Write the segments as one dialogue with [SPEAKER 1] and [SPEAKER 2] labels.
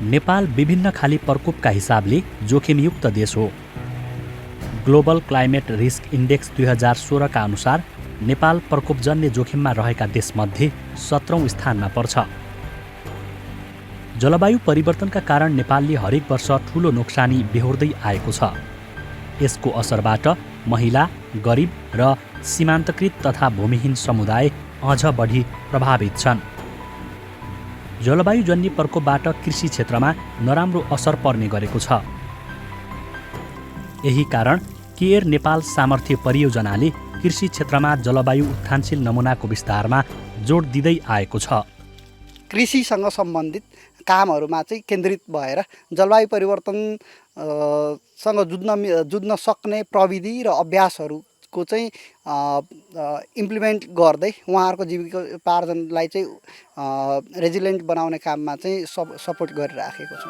[SPEAKER 1] नेपाल विभिन्न खाली प्रकोपका हिसाबले जोखिमयुक्त देश हो। ग्लोबल क्लाइमेट रिस्क इन्डेक्स 2016 का अनुसार नेपाल प्रकोपजन्य जोखिममा रहेका देशमध्ये 17औं स्थानमा पर्छ। जलवायु परिवर्तनका कारण नेपालले हरेक वर्ष ठूलो नोक्सानी बेहोर्दै आएको छ। यसको असरबाट महिला, गरिब र सीमान्तकृत तथा भूमिहीन समुदाय अझ बढी प्रभावित छन्। जलवायुजन्य प्रकोपबाट कृषि क्षेत्रमा नराम्रो असर पर्ने गरेको छ। यही कारण केयर नेपाल सामर्थ्य परियोजनाले कृषि क्षेत्रमा जलवायु उत्थानशील नमुनाको विस्तारमा जोड दिँदै आएको छ।
[SPEAKER 2] कृषिसँग सम्बन्धित कामहरूमा चाहिँ केन्द्रित भएर जलवायु परिवर्तन सँग जुझ्न सक्ने प्रविधि र अभ्यासहरूको चाहिँ इम्प्लिमेन्ट गर्दै उहाँहरूको जीविकोपार्जनलाई चाहिँ रेजिलेन्ट बनाउने काममा चाहिँ सपोर्ट गरिराखेको छ।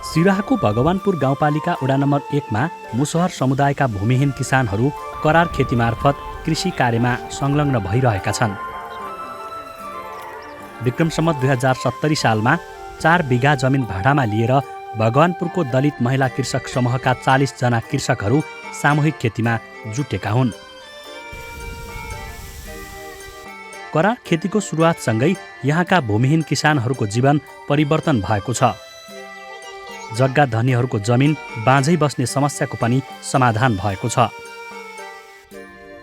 [SPEAKER 1] सिराहाको भगवानपुर गाउँपालिका वडा नम्बर 1 मा मुसहर समुदायका भूमिहीन किसानहरू करार खेती मार्फत कृषि कार्यमा संलग्न भइरहेका छन्। विक्रम सम्वत 2070 सालमा 4 बिघा जमिन भाडामा लिएर भगवानपुरको दलित महिला कृषक समूहका 40 जना कृषकहरू सामूहिक खेतीमा जुटेका हुन्। करार खेतीको सुरुवातसँगै यहाँका भूमिहीन किसानहरूको जीवन परिवर्तन भएको छ। जग्गा धनीहरूको जमिन बाँझै बस्ने समस्याको पनि समाधान भएको छ।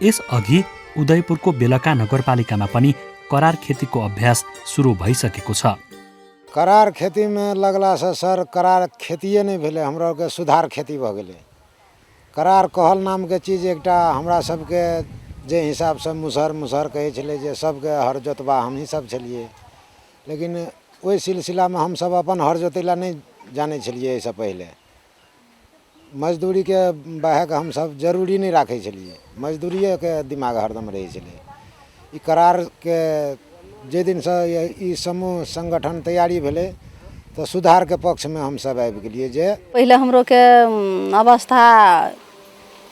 [SPEAKER 1] यसअघि उदयपुरको बेलका नगरपालिकामा पनि करार खेतीको अभ्यास सुरु भइसकेको छ।
[SPEAKER 3] करार खेती में लगला से सर करार खेतिए नहीं भेले, हमरा के सुधार खेती भ गेले। करार कहल नाम के चीज एकटा हमरा सबके जे हिसाब से मुसहर कहे छले जे सबके हर जोतबा हम ही सब छलिए, लेकिन ओहि सिलसिला में हम सब अपन हर जोतेला नहीं जाने छलिए। इससे पहले मजदूरी के बाहक हम सब जरूरी नहीं राखे छलिए, मजदूरिये के दिमाग हरदम रहे छले। ई करार के जे दिन से ई समूह संगठन तैयारी भेले तो सुधार के पक्ष में हम सब आबि गेलिए। जे
[SPEAKER 4] पहले हमरो के अवस्था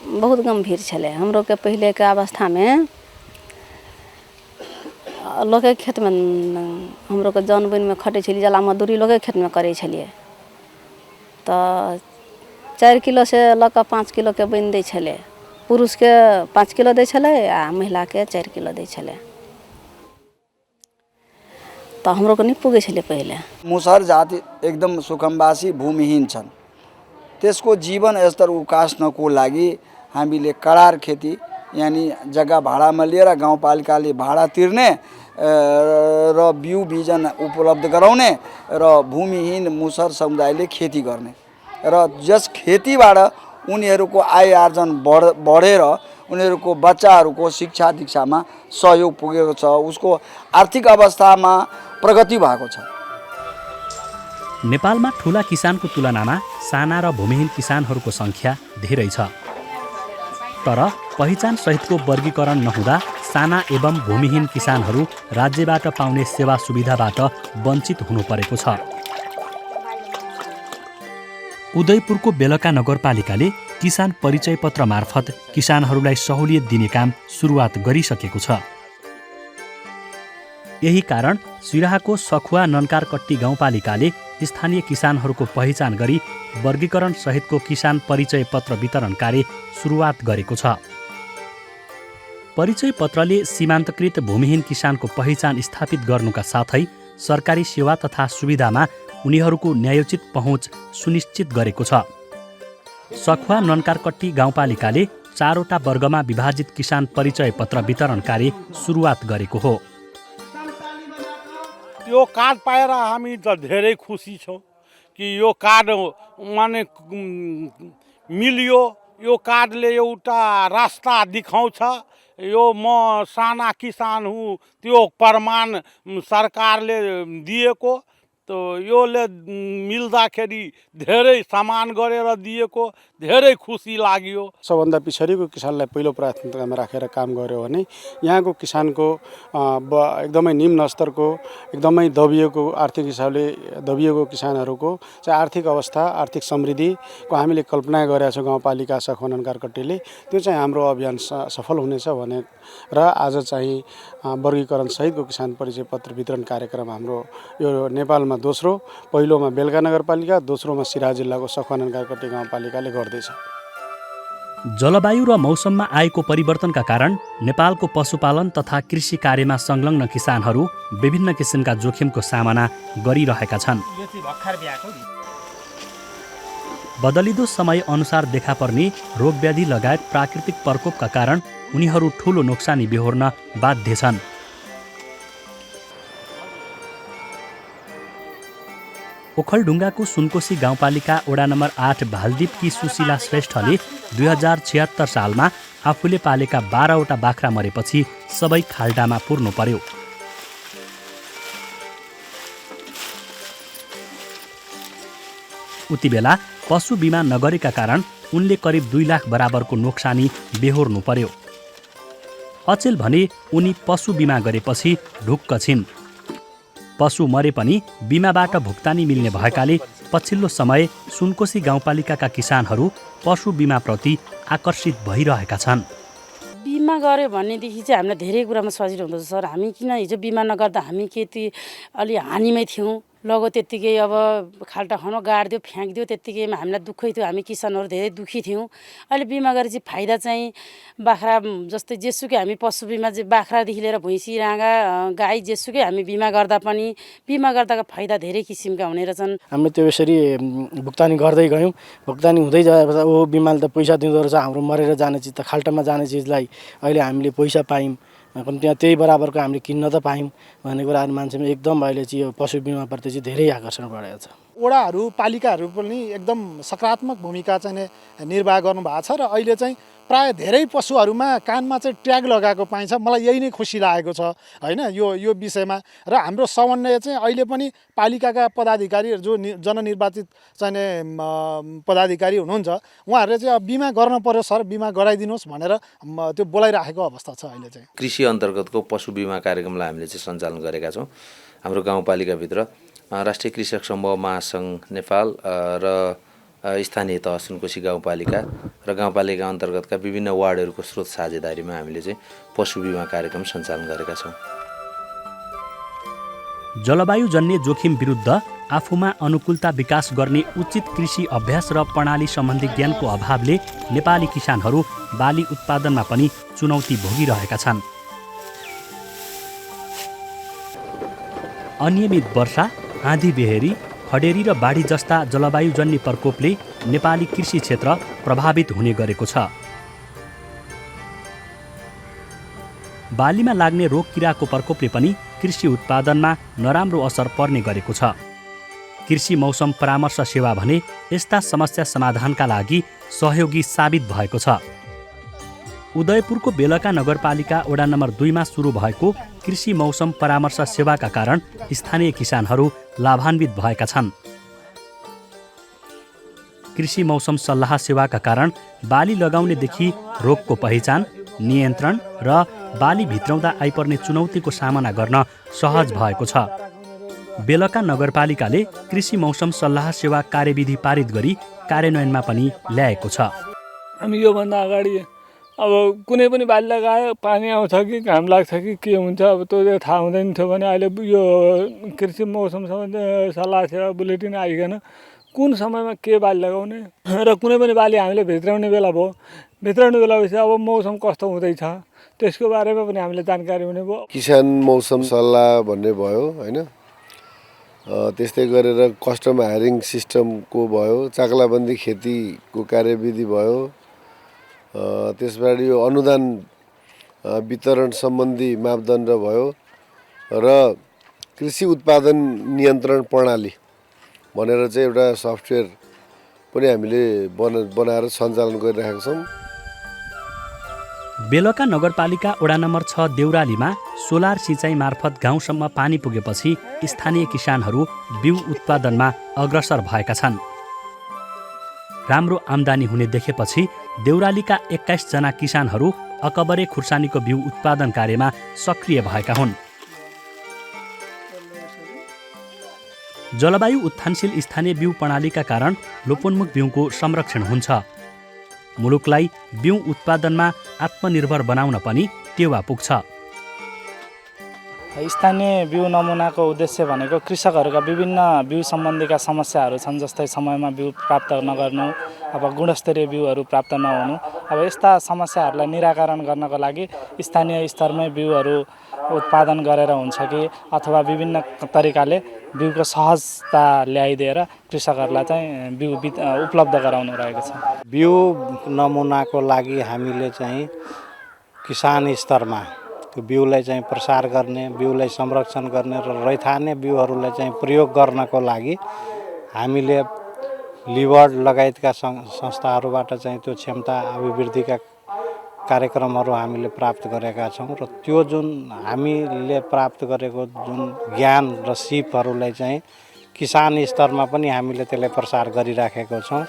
[SPEAKER 4] बहुत गंभीर छले। हमरो के पहले के अवस्था में लोग के खेत में हमरो के जन बन में खटे छलिए, जला मजदूरी लोग के खेत में करे छलिए। तो 4 किलो से लक 5 किलो के बन दै छले। पुरुष के 5 किलो दै छले आ महिला के 4 किलो दै छले। तो हमरो को नहीं पुगे छले। पहले
[SPEAKER 5] मुसहर जाति एकदम सुखमवासी भूमिहीन छन्। त्यसको जीवन स्तर उकास्नको लागि हामीले करार खेती यानी जग्गा भाडामा लिएर गाउँपालिकाले भाडा तिर्ने र बिउ बिजन उपलब्ध गराउने र भूमिहीन मुसहर समुदायले खेती गर्ने र जस खेतीबाट उनीहरूको आय आर्जन बढेर उनीहरूको बच्चाहरूको शिक्षा दीक्षामा सहयोग पुगेको छ। उसको आर्थिक अवस्थामा प्रगति भएको छ।
[SPEAKER 1] नेपालमा ठूला किसानको तुलनामा साना र भूमिहीन किसानहरूको संख्या धेरै छ। तर पहिचान सहितको वर्गीकरण नहुँदा साना एवं भूमिहीन किसानहरू राज्यबाट पाउने सेवा सुविधाबाट वञ्चित हुनु परेको छ। उदयपुरको बेलका नगरपालिकाले किसान परिचय पत्र मार्फत किसानहरूलाई सहुलियत दिने काम सुरुवात गरिसकेको छ। यही कारण सिराहाको सखुवा नन्कारकट्टी गाउँपालिकाले स्थानीय किसानहरूको पहिचान गरी वर्गीकरण सहितको किसान परिचय पत्र वितरण कार्य सुरुवात गरेको छ। परिचय पत्रले सीमान्तकृत भूमिहीन किसानको पहिचान स्थापित गर्नुका साथै सरकारी सेवा तथा सुविधामा उनीहरूको न्यायोचित पहुँच सुनिश्चित गरेको छ। सखुवा नन्कारकट्टी गाउँपालिकाले 4वटा वर्गमा विभाजित किसान परिचय पत्र वितरण कार्य सुरुवात गरेको हो।
[SPEAKER 6] यो कार्ड पाएर हामी त धेरै खुसी छौँ कि यो कार्ड माने मिल्यो। यो कार्डले एउटा रास्ता दिखाउँछ। यो म साना किसान हुँ त्यो प्रमाण सरकारले दिएको। तो योले मिल्दाखेरि धेरै सामान गरेर दिएको धेरै खुसी लाग्यो।
[SPEAKER 7] सबभन्दा पिछडिको किसानलाई पहिलो प्राथमिकतामा राखेर काम गर्यो भने यहाँको किसानको एकदमै निम्न स्तरको एकदमै दबिएको आर्थिक हिसाबले दबिएको किसानहरूको चाहिँ आर्थिक अवस्था आर्थिक समृद्धिको हामीले कल्पना गरेका छौँ गाउँपालिका सखुवा नन्कारकट्टीले। त्यो चाहिँ हाम्रो अभियान सफल हुनेछ भने र आज चाहिँ वर्गीकरण सहितको किसान परिचय पत्र वितरण कार्यक्रम हाम्रो यो नेपालमा जिल्लामा दोस्रो, पहिलोमा बेलका नगरपालिका, दोस्रोमा सिराहा जिल्लाको सखुवा नगरकट्टी गाउँपालिकाले गर्दैछ।
[SPEAKER 1] जलवायु र मौसममा आएको परिवर्तनका कारण नेपालको पशुपालन तथा कृषि कार्यमा संलग्न किसानहरू विभिन्न किसिमका जोखिमको सामना गरिरहेका छन्। बदलिदो समय अनुसार देखा पर्ने रोगव्याधि लगायत प्राकृतिक प्रकोपका कारण उनीहरू ठूलो नोक्सानी बेहोर्न बाध्य छन्। ओखलढुङ्गाको सुनकोशी गाउँपालिका वडा नम्बर 8 भालदीपकी सुशीला श्रेष्ठले 2076 सालमा आफूले पालेका 12वटा बाख्रा मरेपछि सबै खाल्डामा पुर्नु पर्यो। उति बेला पशु बिमा नगरेका कारण उनले करिब 2 लाख बराबरको नोक्सानी बेहोर्नु पर्यो। अचेल भने उनी पशु बिमा गरेपछि ढुक्क छिन्। पशु मरे पनि बिमाबाट भुक्तानी मिल्ने भएकाले पछिल्लो समय सुनकोशी गाउँपालिकाका किसानहरू पशु बिमाप्रति आकर्षित भइरहेका छन्।
[SPEAKER 8] बिमा गऱ्यो भनेदेखि चाहिँ हामीलाई धेरै कुरामा सजिलो हुँदछ सर। हामी किन हिजो बिमा नगर्दा हामी खेती अलि हानिमै थियौँ, लगो त्यत्तिकै अब खाल्टा खनो गाडिदियो फ्याँकिदियो, त्यत्तिकैमा हामीलाई दुःखै थियो, हामी किसानहरू धेरै दुःखी थियौँ। अहिले बिमा गरेपछि फाइदा चाहिँ बाख्रा जस्तै जेसुकै हामी पशु बिमा चाहिँ बाख्रादेखि लिएर भैँसी राँगा गाई जेसुकै हामी बिमा गर्दा पनि बिमा गर्दाको फाइदा धेरै किसिमका हुने रहेछन्।
[SPEAKER 9] हामीले त्यो यसरी भुक्तानी गर्दै गयौँ, भुक्तानी हुँदै जाएपछि ओ बिमाले त पैसा दिँदो रहेछ, हाम्रो मरेर जाने चिज त खाल्टामा जाने चिजलाई अहिले हामीले पैसा पायौँ, पनि त्यहाँ त्यही बराबरको हामीले किन्न त पायौँ भन्ने कुराहरू मान्छेमा एकदम अहिले चाहिँ यो पशु बिमाप्रति चाहिँ धेरै आकर्षण बढेको छ।
[SPEAKER 10] वडाहरू पालिकाहरू पनि एकदम सकारात्मक भूमिका चाहिँ निर्वाह गर्नुभएको छ र अहिले चाहिँ प्राय धेरै पशुहरूमा कानमा चाहिँ ट्याग लगाएको पाइन्छ। मलाई यही नै खुसी लागेको छ हैन यो विषयमा। र हाम्रो समन्वय चाहिँ अहिले पनि पालिकाका पदाधिकारी जो जननिर्वाचित चाहिँ पदाधिकारी हुनुहुन्छ उहाँहरूले चाहिँ बिमा गर्न पर्यो सर, बिमा गराइदिनुहोस् भनेर त्यो बोलाइराखेको अवस्था छ अहिले चाहिँ।
[SPEAKER 11] कृषि अन्तर्गतको पशु बिमा कार्यक्रमलाई हामीले चाहिँ सञ्चालन गरेका छौँ। हाम्रो गाउँपालिकाभित्र राष्ट्रिय कृषक समूह महासङ्घ नेपाल र स्थानीय तह सुनकोशी गाउँपालिका र गाउँपालिका अन्तर्गतका विभिन्न वार्डहरूको स्रोत साझेदारीमा हामीले चाहिँ पशु बिमा कार्यक्रम सञ्चालन गरेका छौँ।
[SPEAKER 1] जलवायुजन्य जोखिम विरुद्ध आफूमा अनुकूलता विकास गर्ने उचित कृषि अभ्यास र प्रणाली सम्बन्धी ज्ञानको अभावले नेपाली किसानहरू बाली उत्पादनमा पनि चुनौती भोगिरहेका छन्। अनियमित वर्षा, आँधी बेहेरी, खडेरी र बाढी जस्ता जलवायुजन्य प्रकोपले नेपाली कृषि क्षेत्र प्रभावित हुने गरेको छ। बालीमा लाग्ने रोग किराको प्रकोपले पनि कृषि उत्पादनमा नराम्रो असर पर्ने गरेको छ। कृषि मौसम परामर्श सेवा भने यस्ता समस्या समाधानका लागि सहयोगी साबित भएको छ। उदयपुरको बेलका नगरपालिका वडा नम्बर 2 मा सुरु भएको कृषि मौसम परामर्श सेवाका कारण स्थानीय किसानहरू लाभान्वित भएका छन्। कृषि मौसम सल्लाह सेवाका कारण बाली लगाउनेदेखि रोगको पहिचान, नियन्त्रण र बाली भित्राउँदा आइपर्ने चुनौतीको सामना गर्न सहज भएको छ। बेलका नगरपालिकाले कृषि मौसम सल्लाह सेवा कार्यविधि पारित गरी कार्यान्वयनमा पनि ल्याएको छ।
[SPEAKER 12] हामी योभन्दा अगाडि अब कुनै पनि बाली लगायो पानी आउँछ कि घाम लाग्छ कि के हुन्छ अब त्यो थाहा हुँदैन थियो भने अहिले यो कृषि मौसम सम्बन्धी सल्लाह सेवा बुलेटिन आइकन कुन समयमा के बाली लगाउने र कुनै पनि बाली हामीले भित्राउने बेला भयो, भित्राउने बेलापछि अब मौसम कस्तो हुँदैछ त्यसको बारेमा पनि हामीले जानकारी हुने भयो।
[SPEAKER 13] किसान मौसम सल्लाह भन्ने भयो हैन, त्यस्तै गरेर कस्टम हायरिङ सिस्टमको भयो, चाकलाबन्दी खेतीको कार्यविधि भयो, त्यसबाट यो अनुदान वितरण सम्बन्धी मापदण्ड भयो र कृषि उत्पादन नियन्त्रण प्रणाली भनेर चाहिँ एउटा सफ्टवेयर पनि हामीले बनाएर सञ्चालन गरिरहेका छौँ।
[SPEAKER 1] बेलका नगरपालिका वडा नम्बर 6 देउरालीमा सोलर सिँचाइ मार्फत गाउँसम्म पानी पुगेपछि स्थानीय किसानहरू बिउ उत्पादनमा अग्रसर भएका छन्। राम्रो आम्दानी हुने देखेपछि देउरालीका 21 जना किसानहरू अकबरे खुर्सानीको बिउ उत्पादन कार्यमा सक्रिय भएका हुन्। जलवायु उत्थानशील स्थानीय बिउ प्रणालीका कारण लोपोन्मुख बिउको संरक्षण हुन्छ। मुलुकलाई बिउ उत्पादनमा आत्मनिर्भर बनाउन पनि टेवा पुग्छ।
[SPEAKER 14] स्थानीय बिउ नमुनाको उद्देश्य भनेको कृषकहरूका विभिन्न बिउ सम्बन्धीका समस्याहरू छन्, जस्तै समयमा बिउ प्राप्त नगर्नु, अब गुणस्तरीय बिउहरू प्राप्त नहुनु। अब यस्ता समस्याहरूलाई निराकरण गर्नको लागि स्थानीय स्तरमै बिउहरू उत्पादन गरेर हुन्छ कि अथवा विभिन्न तरिकाले बिउको सहजता ल्याइदिएर कृषकहरूलाई चाहिँ बिउ उपलब्ध गराउनु रहेको छ।
[SPEAKER 3] बिउ नमुनाको लागि हामीले चाहिँ किसान स्तरमा त्यो बिउलाई चाहिँ प्रसार गर्ने, बिउलाई संरक्षण गर्ने र रैथाने बिउहरूलाई चाहिँ प्रयोग गर्नको लागि हामीले लिबर्ड लगायतका संस्थाहरूबाट चाहिँ त्यो क्षमता अभिवृद्धिका कार्यक्रमहरू हामीले प्राप्त गरेका छौँ र त्यो जुन हामीले प्राप्त गरेको जुन ज्ञान र सिपहरूलाई चाहिँ किसान स्तरमा पनि हामीले त्यसलाई प्रसार गरिराखेको छौँ।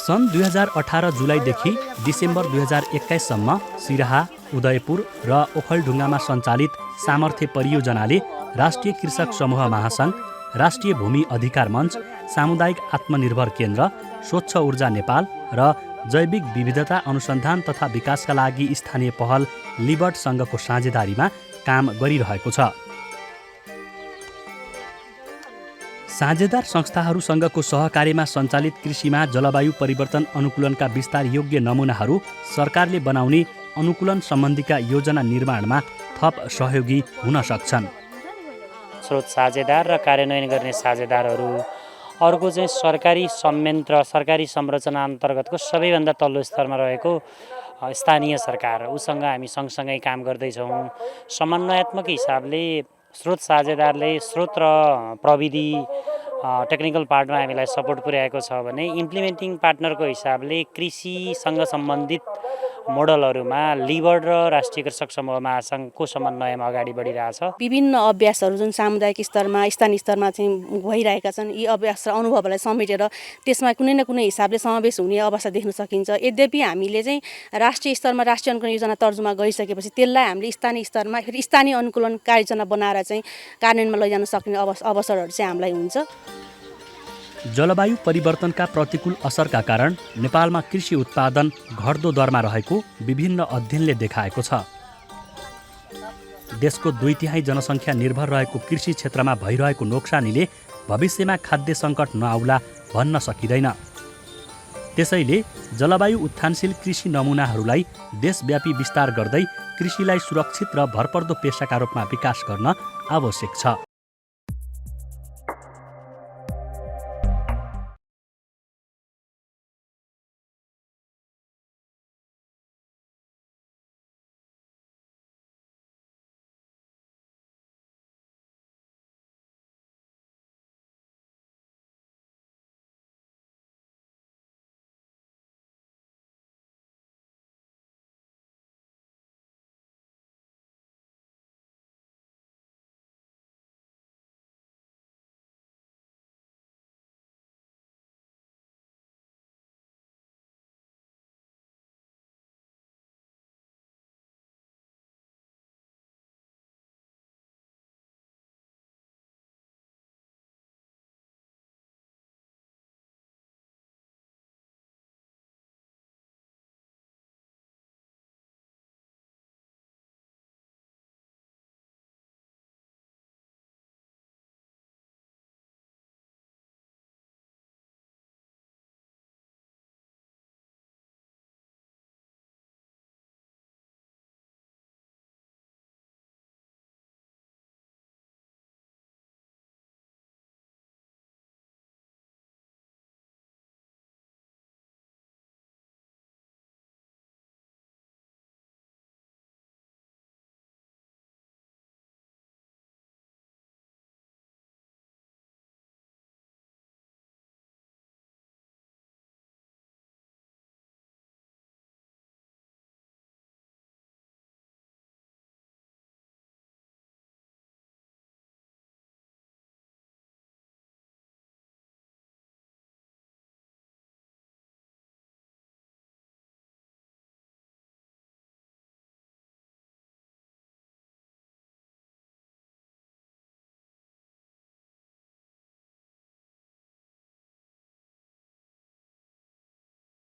[SPEAKER 1] सन् 2018 जुलाईदेखि डिसेम्बर 2021 सम्म सिराहा, उदयपुर र ओखलढुङ्गामा सञ्चालित सामर्थ्य परियोजनाले राष्ट्रिय कृषक समूह महासङ्घ, राष्ट्रिय भूमि अधिकार मञ्च, सामुदायिक आत्मनिर्भर केन्द्र, स्वच्छ ऊर्जा नेपाल र जैविक विविधता अनुसन्धान तथा विकासका लागि स्थानीय पहल लिबर्ड सङ्घको साझेदारीमा काम गरिरहेको छ। साझेदार संस्थाहरूसँगको सहकार्यमा सञ्चालित कृषिमा जलवायु परिवर्तन अनुकूलनका विस्तार योग्य नमुनाहरू सरकारले बनाउने अनुकूलन सम्बन्धीका योजना निर्माणमा थप सहयोगी हुन सक्छन्।
[SPEAKER 15] स्रोत साझेदार र कार्यान्वयन गर्ने साझेदारहरू, अर्को चाहिँ सरकारी संयन्त्र, सरकारी संरचना अन्तर्गतको सबैभन्दा तल्लो स्तरमा रहेको स्थानीय सरकार, उसँग हामी सँगसँगै काम गर्दैछौँ। समन्वयात्मक हिसाबले स्रोत साझेदारले स्रोत र प्रविधि टेक्निकल पार्टमा हामीलाई सपोर्ट पुर्याएको छ भने इम्प्लिमेन्टिङ पार्टनरको हिसाबले कृषिसँग सम्बन्धित मोडलहरूमा लिबर्ड र राष्ट्रिय कृषक समूह महासङ्घको समन्वयमा अगाडि बढिरहेछ।
[SPEAKER 4] विभिन्न अभ्यासहरू जुन सामुदायिक स्तरमा, स्थानीय स्तरमा चाहिँ भइरहेका छन्, यी अभ्यास र अनुभवहरूलाई समेटेर त्यसमा कुनै न कुनै हिसाबले समावेश हुने अवस्था देख्न सकिन्छ। यद्यपि हामीले चाहिँ राष्ट्रिय स्तरमा राष्ट्रिय अनुकूलन योजना तर्जुमा गरिसकेपछि त्यसलाई हामीले स्थानीय स्तरमा फेरि स्थानीय अनुकूलन कार्ययोजना बनाएर चाहिँ कार्यान्वयनमा लैजान सक्ने अवसरहरू चाहिँ हामीलाई हुन्छ।
[SPEAKER 1] जलवायु परिवर्तनका प्रतिकूल असरका कारण नेपालमा कृषि उत्पादन घट्दो दरमा रहेको विभिन्न अध्ययनले देखाएको छ। देशको 2/3 जनसङ्ख्या निर्भर रहेको कृषि क्षेत्रमा भइरहेको नोक्सानीले भविष्यमा खाद्य सङ्कट नआउला भन्न सकिँदैन। त्यसैले जलवायु उत्थानशील कृषि नमुनाहरूलाई देशव्यापी विस्तार गर्दै कृषिलाई सुरक्षित र भरपर्दो पेसाका रूपमा विकास गर्न आवश्यक छ।